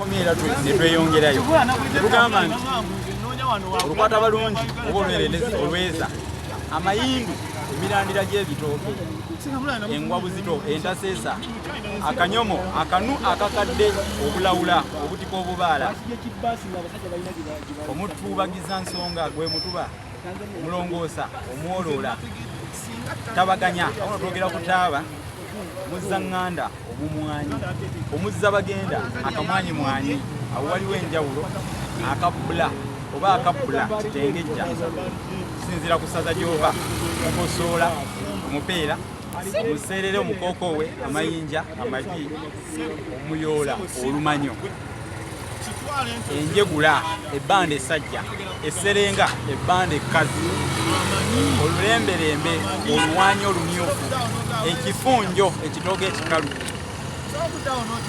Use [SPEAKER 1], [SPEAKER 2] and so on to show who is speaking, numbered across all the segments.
[SPEAKER 1] Twafumira netweyongerayo tugamba nti olukwata balungi oba olwerendezi olweza amayindu emirandira gy'ebitooke engwabuzito entaseesa akanyomo akanu akakadde obulawula obutiko obubaala omutubagiza nsonga gwe mutuba omulongoosa omwoloola tabaganya ono twogera ku taaba muzza ŋŋanda omumwanyi omuzza bagenda akamwanyi mwanyi awo waliwo enjawulo akabbula oba akabbula kitengejja kisinzira ku ssaza gy'oba mukosoola omupeera omuseerere omukokoowe amayinja amagi omuyoola olumanyo enjegula ebbanda essajja esserenga ebbanda ekkazi olulemberembe oluwanyi olumyufu ekifunjo ekitoogo ekikalu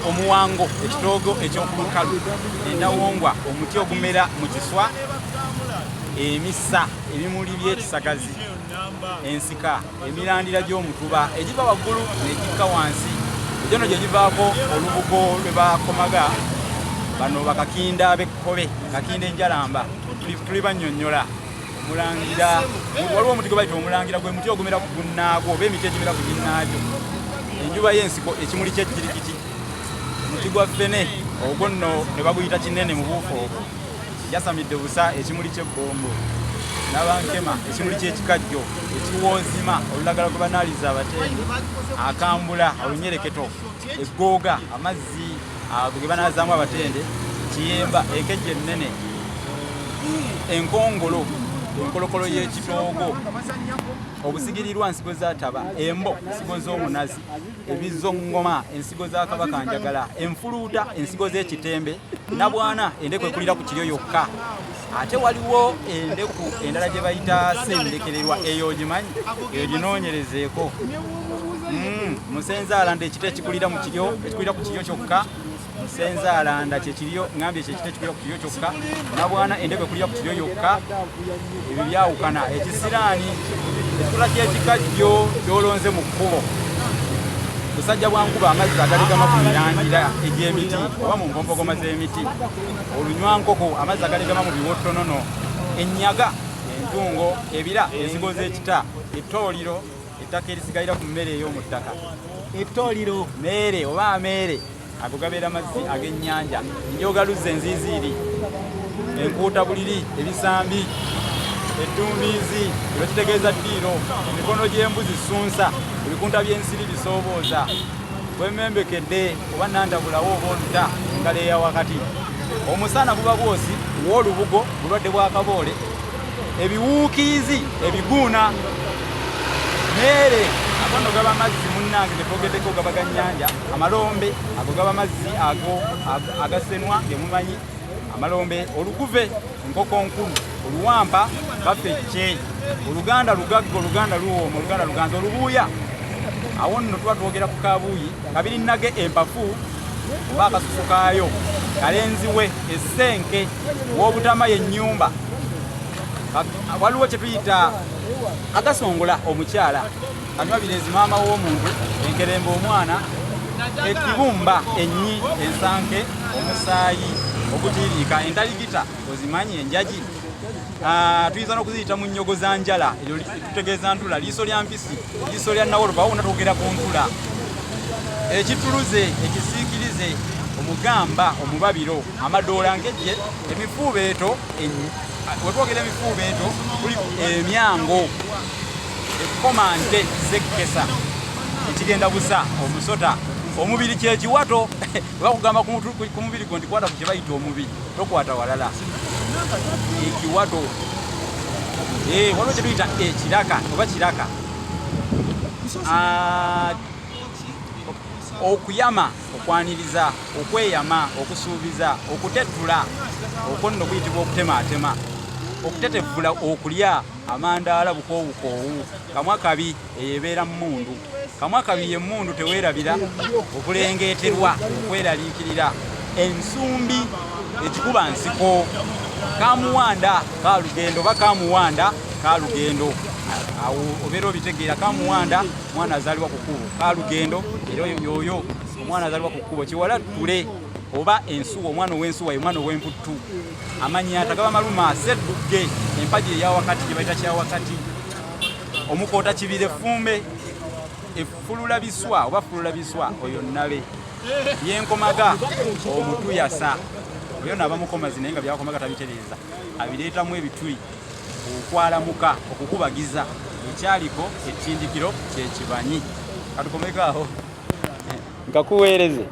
[SPEAKER 1] omuwango ekitoogo ekyokulukalu endawongwa omuti ogumera mu kiswa emissa ebimuli by'ekisagazi ensika emirandira gy'omutuba egiva waggulu negikka wansi egyono gye givaako olubugo lwe bakomaga bano bakakinda b'ekkobe kakinda enjalamba tuli bannyonnyola omulangira waliwo omuti gwe bayita omulangira gwe muti ogumera ku gunnaagwo oba emiti egimera ku ginnaagyo enjuba y'ensiko ekimuli ky'ejjirikiti omuti gwa ffene ogwo nno ne baguyita kinene mu buufu obwo yasamidde busa ekimuli ky'ebbombo n'abankema ekimuli ky'ekikajjo ekiwoozima olulagala gwe banaaliza abatende akambula olunyereketo eggooga amazzi ge banaazaamu abatende kiyemba enkejje ennene enkongolo enkolokolo y'ekitoogo obusigirirwa nsigo za taba embo ensigo z'omunazi ebizoŋŋoma ensigo za kabakanjagala enfuluuta ensigo z'ekitembe nabwana endeku ekulira ku kiryo yokka ate waliwo endeku endala gye bayita sendekererwa eyo ogimanyi eyo ginoonyerezeeko musenzaalanda ekita ekikulira ku kiryo kyokka musenzaalanda kyekiryo ŋambye kyekita ekikulira ku kiryo kyokka nabwana endeku ekulira ku kiryo yokka ebyo byawukana ekisiraani ekikula ky'ekikajjo kyolonze mu kkubo busajja bwa nkuba amazzi agalegama ku mirandira egy'emiti oba mu mpompogoma z'emiti olunywankoko amazzi agalegama mu biwottonono ennyaga entungo ebira ensigo z'ekita ettooliro ettaka erisigalira ku mmere ey'omu ttaka ettooliro meere oba ameere ago gabeera amazzi ag'ennyanja enjogaluzza enziiziiri enkuuta buliri ebisambi ettumbiizi ebakitegeeza ddiiro emikono gy'embuzi ssunsa ebikunta by'ensiri bisoobooza bwemembekedde oba nandabulawo oba oluta engalo eya wakati omusana guba bwosi w'olubugo bulwadde bwa kaboole ebiwuukiizi ebiguuna meere agono gaba amazzi munnange getwogeddeko gaba ga nnyanja amalombe ago gaba amazzi ago agasenwa gemumanyi amalombe oluguve enkoko nkulu oluwampa bafecce oluganda lugagga oluganda luwooma oluganda luganza olubuuya awo nno tuba twogera ku kabuuyi kabirinnage empafu oba akasusu kaayo kalenziwe essenke w'obutama yennyumba waliwo kye tuyita agasongola omukyala kanywa birezi maama w'omuntu enkerembe omwana ekibumba ennyi ensanke omusaayi okutiiriika entaligita ozimanyi enjaji tuyinza n'okuziyita mu nnyogo za njala eryo tutegeeza ntula liiso lya mpisi liiso lya nawoloba wona twogera ku ntula ekituluze ekisiikirize omugamba omubabiro amadoola ngejje emifuubeeto wetwogera emifuubeeto kuli emyango ekkomante sekkesa ekigenda busa omusota omubiri kyekiwato bakugamba ku mubiri gwo nti kwata ku kye bayita omubiri tokwata walala ekiwato waliwo kye tuyita ekiraka oba kiraka okuyama okwaniriza okweyama okusuubiza okutettula okwo nno kuyitibwa okutemaatema okutetevula okulya amandaala bukoowukoowu kamwa kabi eyebeera mmundu kamwa kabi ye mmundu teweerabira okulengeeterwa okweraliikirira ensumbi ekikuba nsiko kamuwanda kalugendo oba kamuwanda kalugendo awo obeera obitegeera kamuwanda mwana azaalibwa ku kkubo kalugendo era yoyo omwana azaalibwa ku kkubo kiwala ttule oba ensuwa omwana ow'ensuwa ye mwana ow'emputtu amanyata gaba maluma sedduge empaji eya wakati gye bayita kya wakati omukoota kibire fumbe effulula biswa oba fulula biswa oyo nabe yenkomaga omutu yasa oyo naba mukomazi naye nga byakomaga tabitereeza abireetamu ebituli okwalamuka okukubagiza ekyaliko ekindikiro kyekibanyi katukomekaaho nkakuweereze